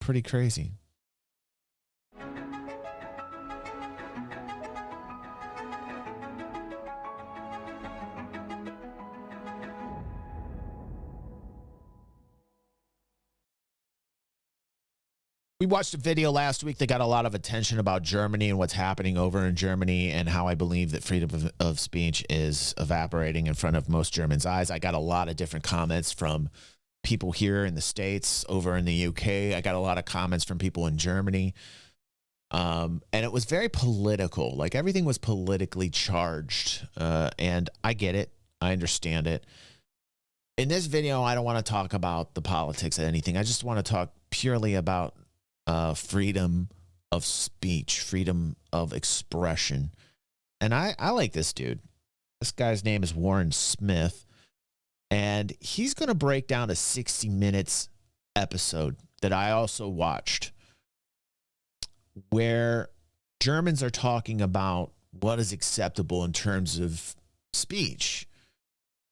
pretty crazy. We watched a video last week that got a lot of attention about Germany and what's happening over in Germany and how I believe that freedom of speech is evaporating in front of most Germans' eyes. I got a lot of different comments from people here in the States, over in the UK. I got a lot of comments from people in Germany. And it was very political. Like everything was politically charged. And I get it. I understand it. In this video, I don't want to talk about the politics of anything. I just want to talk purely about freedom of speech, freedom of expression. And I like this dude. This guy's name is Warren Smith. And he's going to break down a 60 Minutes episode that I also watched where Germans are talking about what is acceptable in terms of speech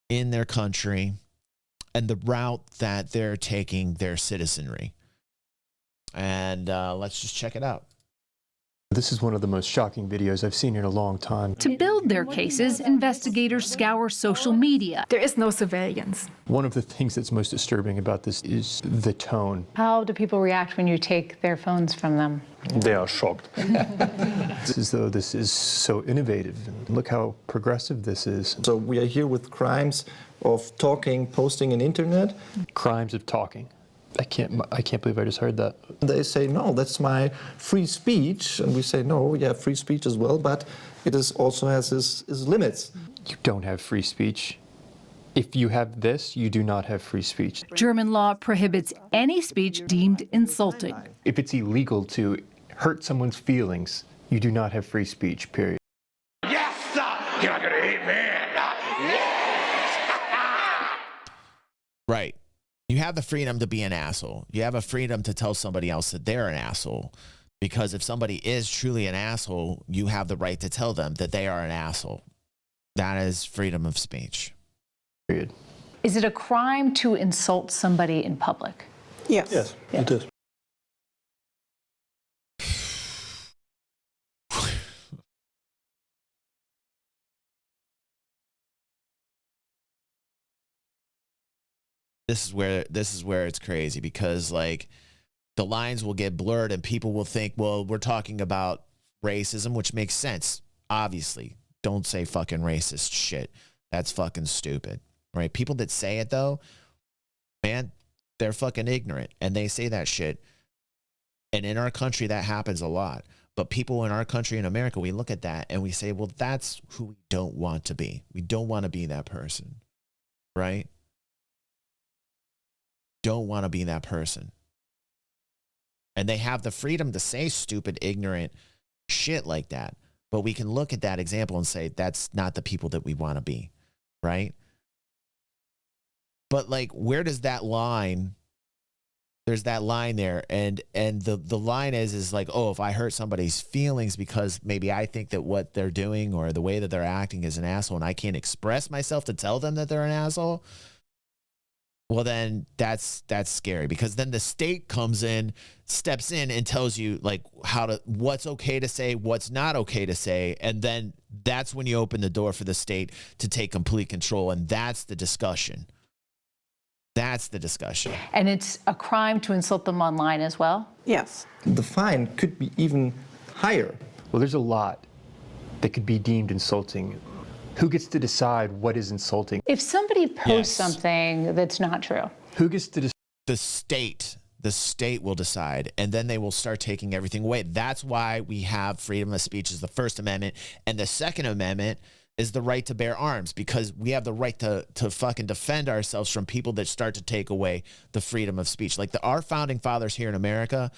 in their country and the route that they're taking their citizenry. And let's just check it out. This is one of the most shocking videos I've seen in a long time. To build their cases, investigators scour social media. There is no surveillance. One of the things that's most disturbing about this is the tone. How do people react when you take their phones from them? They are shocked. It's as though this is so innovative. Look how progressive this is. So we are here with crimes of talking, posting on internet. Crimes of talking. I can't believe I just heard that. They say, no, that's my free speech. And we say, no, yeah, free speech as well, but it is also has its limits. You don't have free speech. If you have this, you do not have free speech. German law prohibits any speech deemed insulting. If it's illegal to hurt someone's feelings, you do not have free speech, period. Yes, sir! You're not gonna hit me! Yes! Right. You have the freedom to be an asshole. You have a freedom to tell somebody else that they're an asshole. Because if somebody is truly an asshole, you have the right to tell them that they are an asshole. That is freedom of speech. Period. Is it a crime to insult somebody in public? Yes. Yes, it is. This is where it's crazy because like the lines will get blurred and people will think, well, we're talking about racism, which makes sense. Obviously, don't say fucking racist shit. That's fucking stupid, right? People that say it though, man, they're fucking ignorant and they say that shit. And in our country, that happens a lot. But people in our country, in America, we look at that and we say, well, that's who we don't want to be. We don't want to be that person, right? Don't want to be that person. And they have the freedom to say stupid, ignorant shit like that. But we can look at that example and say, that's not the people that we want to be, right? But like, where does that line, there's that line there. And the line is like, oh, if I hurt somebody's feelings because maybe I think that what they're doing or the way that they're acting is an asshole and I can't express myself to tell them that they're an asshole, well, then that's scary because then the state comes in, steps in and tells you like what's okay to say, what's not okay to say. And then that's when you open the door for the state to take complete control. And that's the discussion. That's the discussion. And it's a crime to insult them online as well? Yes. The fine could be even higher. Well, there's a lot that could be deemed insulting. Who gets to decide what is insulting? If somebody posts Yes. something that's not true. Who gets to decide? The state will decide, and then they will start taking everything away. That's why we have freedom of speech is the First Amendment, and the Second Amendment is the right to bear arms, because we have the right to fucking defend ourselves from people that start to take away the freedom of speech. Like our founding fathers here in America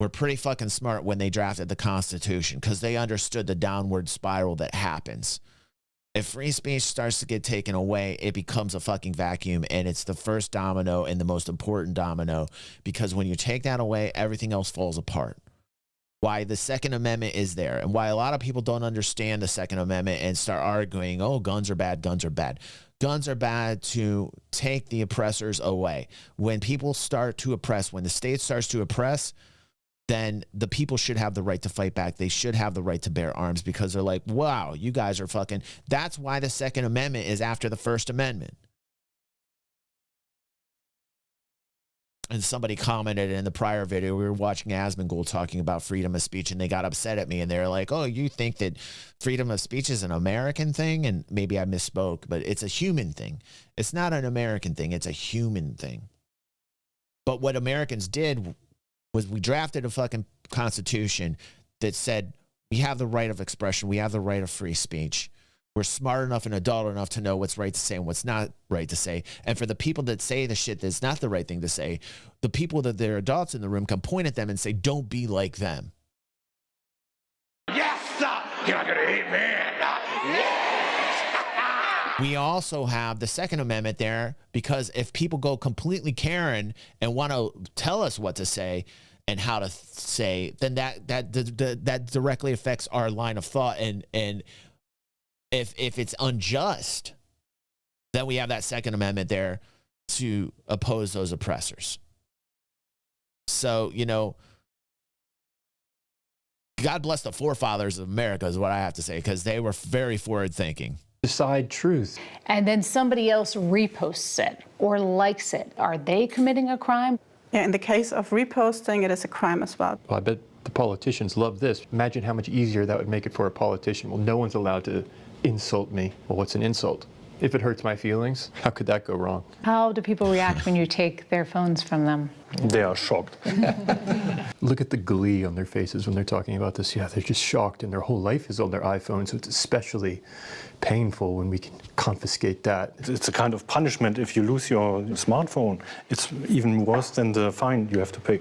were pretty fucking smart when they drafted the Constitution, because they understood the downward spiral that happens. If free speech starts to get taken away, it becomes a fucking vacuum, and it's the first domino and the most important domino, because when you take that away, everything else falls apart. why the Second Amendment is there, and why a lot of people don't understand the Second Amendment and start arguing, oh, guns are bad, guns are bad. Guns are bad to take the oppressors away. When people start to oppress, when the state starts to oppress, then the people should have the right to fight back. They should have the right to bear arms because they're like, wow, you guys are fucking. That's why the Second Amendment is after the First Amendment. And somebody commented in the prior video, we were watching Asmongold talking about freedom of speech, and they got upset at me, and they're like, oh, you think that freedom of speech is an American thing? And maybe I misspoke, but it's a human thing. It's not an American thing. It's a human thing. But what Americans did was we drafted a fucking constitution that said we have the right of expression. We have the right of free speech. We're smart enough and adult enough to know what's right to say and what's not right to say. And for the people that say the shit that's not the right thing to say, the people that they're adults in the room can point at them and say, don't be like them. Yes, sir. Can I get an amen? Yes. We also have the Second Amendment there because if people go completely Karen and want to tell us what to say and how to say, then that directly affects our line of thought. And if it's unjust, then we have that Second Amendment there to oppose those oppressors. So, you know, God bless the forefathers of America is what I have to say, because they were very forward thinking. Decide truth. And then somebody else reposts it or likes it. Are they committing a crime? Yeah, in the case of reposting, it is a crime as well. Well, I bet the politicians love this. Imagine how much easier that would make it for a politician. Well, no one's allowed to insult me. Well, what's an insult? If it hurts my feelings, how could that go wrong? How do people react when you take their phones from them? They are shocked. Look at the glee on their faces when they're talking about this. Yeah, they're just shocked, and their whole life is on their iPhone, so it's especially painful when we can confiscate that. It's a kind of punishment if you lose your smartphone. It's even worse than the fine you have to pay.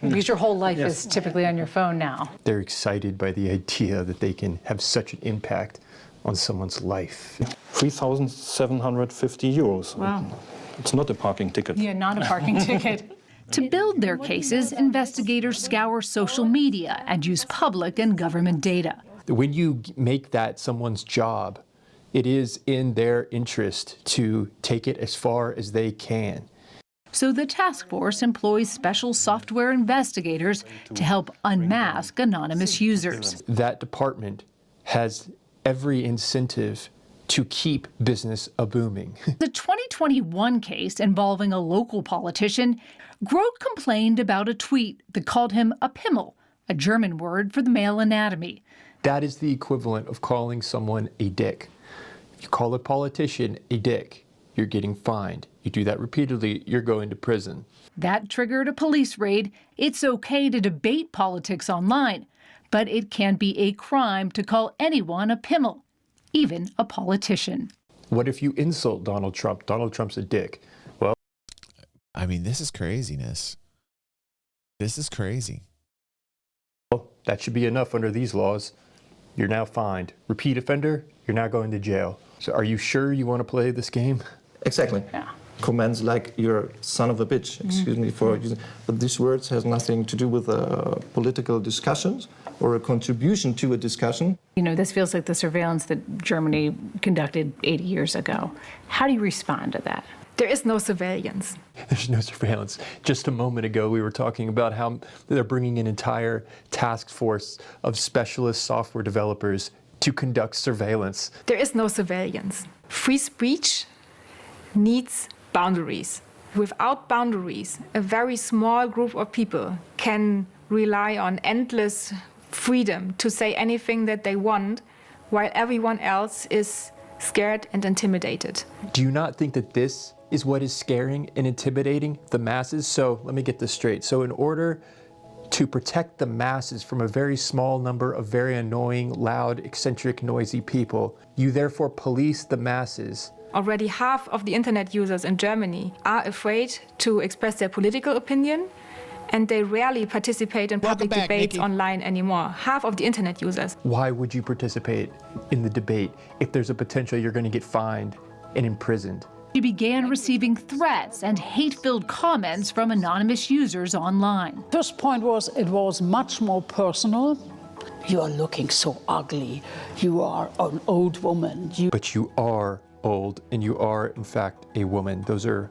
Because your whole life is typically on your phone now. They're excited by the idea that they can have such an impact on someone's life. 3,750 euros. Wow. It's not a parking ticket. Yeah, not a parking ticket. To build their cases, investigators scour social media and use public and government data. When you make that someone's job, it is in their interest to take it as far as they can. So the task force employs special software investigators to help unmask anonymous users. That department has every incentive to keep business a-booming. The 2021 case involving a local politician, Grote complained about a tweet that called him a Pimmel, a German word for the male anatomy. That is the equivalent of calling someone a dick. If you call a politician a dick, you're getting fined. You do that repeatedly, you're going to prison. That triggered a police raid. It's okay to debate politics online, but it can be a crime to call anyone a Pimmel, even a politician. What if you insult Donald Trump? Donald Trump's a dick. Well, I mean, this is craziness. This is crazy. that should be enough under these laws. You're now fined. Repeat offender, you're now going to jail. So are you sure you want to play this game? Exactly. Yeah. Comments like "you're a son of a bitch," excuse me for using, but these words has nothing to do with political discussions or a contribution to a discussion. You know, this feels like the surveillance that Germany conducted 80 years ago. How do you respond to that? There is no surveillance. There's no surveillance. Just a moment ago, we were talking about how they're bringing an entire task force of specialist software developers to conduct surveillance. There is no surveillance. Free speech needs boundaries. Without boundaries, a very small group of people can rely on endless freedom to say anything that they want, while everyone else is scared and intimidated. Do you not think that this is what is scaring and intimidating the masses? So let me get this straight. So in order to protect the masses from a very small number of very annoying, loud, eccentric, noisy people, you therefore police the masses. Already half of the internet users in Germany are afraid to express their political opinion, and they rarely participate in public debates online anymore. Half of the internet users. Why would you participate in the debate if there's a potential you're going to get fined and imprisoned? She began receiving threats and hate-filled comments from anonymous users online. First point was, it was much more personal. You are looking so ugly. You are an old woman. But you are old, and you are, in fact, a woman. Those are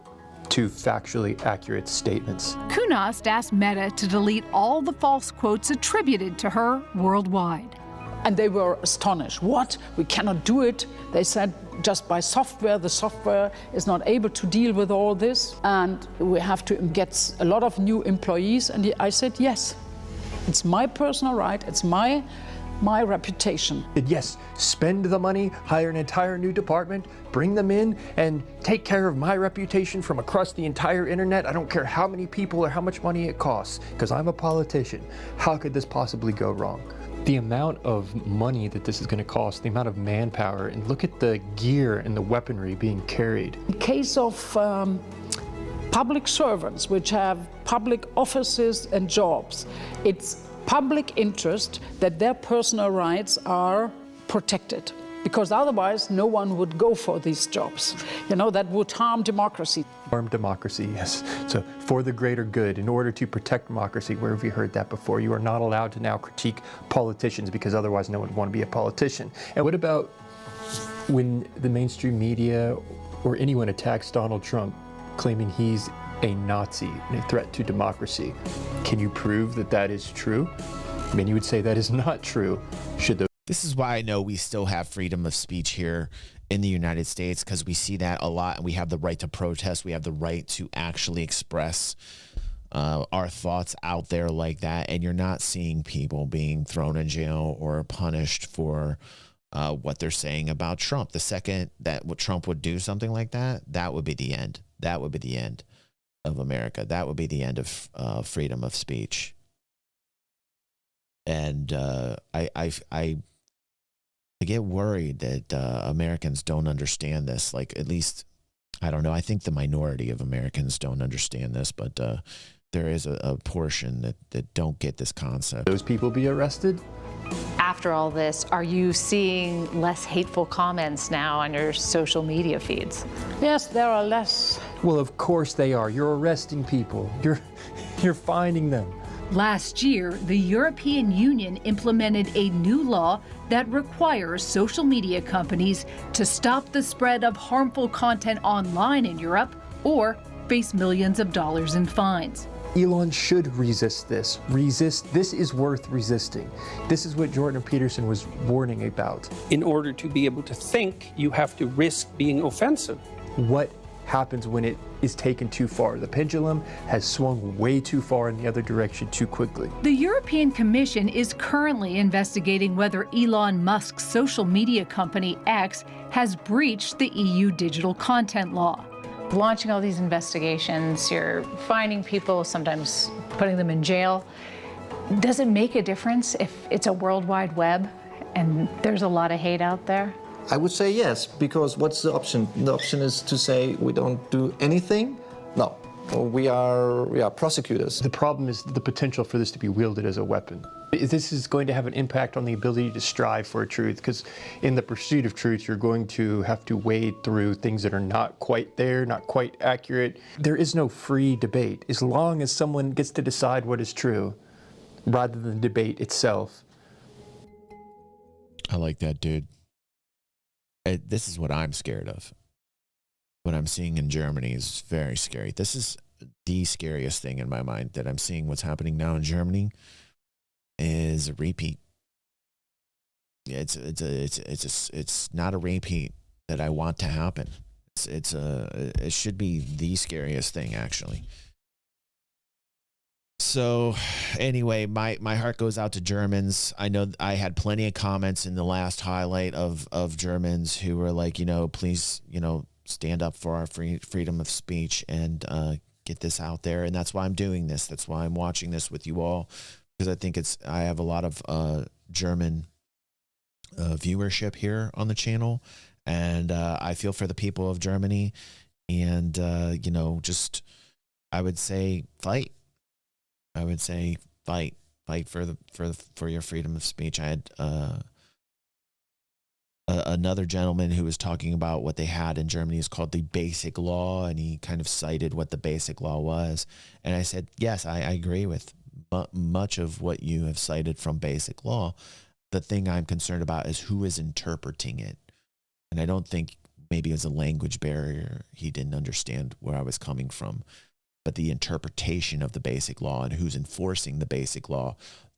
two factually accurate statements. Kunost asked Meta to delete all the false quotes attributed to her worldwide. And they were astonished. What? We cannot do it. They said just by software, the software is not able to deal with all this. And we have to get a lot of new employees. And I said, yes, it's my personal right. It's my reputation. Yes, spend the money, hire an entire new department, bring them in, and take care of my reputation from across the entire internet. I don't care how many people or how much money it costs, because I'm a politician. How could this possibly go wrong? The amount of money that this is going to cost, the amount of manpower, and look at the gear and the weaponry being carried. In case of public servants, which have public offices and jobs, it's public interest that their personal rights are protected, because otherwise no one would go for these jobs. You know, that would harm democracy. Harm democracy, yes. So for the greater good, in order to protect democracy, where have you heard that before? You are not allowed to now critique politicians, because otherwise no one would want to be a politician. And what about when the mainstream media or anyone attacks Donald Trump, claiming he's a Nazi and a threat to democracy? Can you prove that that is true? Many would say that is not true. This is why I know we still have freedom of speech here in the United States, because we see that a lot, and we have the right to protest. We have the right to actually express our thoughts out there like that. And you're not seeing people being thrown in jail or punished for what they're saying about Trump. The second that Trump would do something like that, that would be the end. That would be the end of America. That would be the end of freedom of speech. And I get worried that Americans don't understand this. Like, at least, I don't know. I think the minority of Americans don't understand this, but there is a portion that don't get this concept. Those people be arrested? After all this, are you seeing less hateful comments now on your social media feeds? Yes, there are less. Well, of course they are. You're arresting people. You're finding them. Last year, the European Union implemented a new law that requires social media companies to stop the spread of harmful content online in Europe or face millions of dollars in fines. Elon should resist this. This is worth resisting. This is what Jordan Peterson was warning about. In order to be able to think, you have to risk being offensive. What happens when it is taken too far? The pendulum has swung way too far in the other direction too quickly. The European Commission is currently investigating whether Elon Musk's social media company X has breached the EU digital content law. Launching all these investigations, you're finding people, sometimes putting them in jail. Does it make a difference if it's a World Wide Web and there's a lot of hate out there? I would say yes, because what's the option? The option is to say we don't do anything? No, we are prosecutors. The problem is the potential for this to be wielded as a weapon. This is going to have an impact on the ability to strive for truth, because in the pursuit of truth, you're going to have to wade through things that are not quite there, not quite accurate. There is no free debate. As long as someone gets to decide what is true, rather than the debate itself. I like that, dude. This is what I'm scared of. What I'm seeing in Germany is very scary. This is the scariest thing in my mind, that I'm seeing what's happening now in Germany is a repeat. It's not a repeat that I want to happen. It should be the scariest thing, actually. So anyway, my heart goes out to Germans. I know I had plenty of comments in the last highlight of Germans who were like, please, stand up for our freedom of speech and get this out there. And that's why I'm doing this. That's why I'm watching this with you all, because I think I have a lot of German viewership here on the channel, and I feel for the people of Germany. And just I would say fight. I would say fight for your freedom of speech. I had another gentleman who was talking about what they had in Germany is called the Basic Law, and he kind of cited what the Basic Law was. And I said, yes, I agree with much of what you have cited from Basic Law. The thing I'm concerned about is who is interpreting it. And I don't think maybe it was a language barrier. He didn't understand where I was coming from. But the interpretation of the Basic Law and who's enforcing the Basic Law,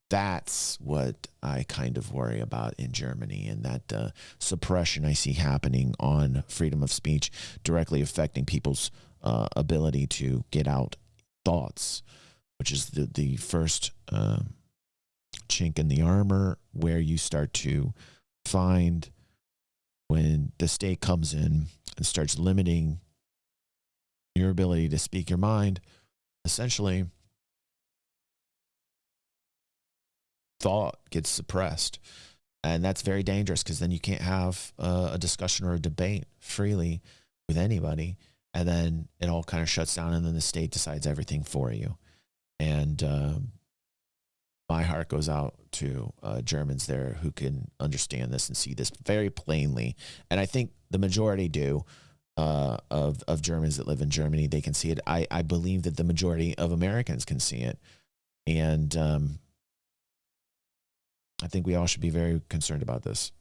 that's what I kind of worry about in Germany, and that suppression I see happening on freedom of speech directly affecting people's ability to get out thoughts, which is the first chink in the armor, where you start to find when the state comes in and starts limiting your ability to speak your mind. Essentially, thought gets suppressed, and that's very dangerous, because then you can't have a discussion or a debate freely with anybody, and then it all kind of shuts down, and then the state decides everything for you. And my heart goes out to Germans there who can understand this and see this very plainly, and I think the majority do. Of Germans that live in Germany, they can see it. I believe that the majority of Americans can see it, and I think we all should be very concerned about this.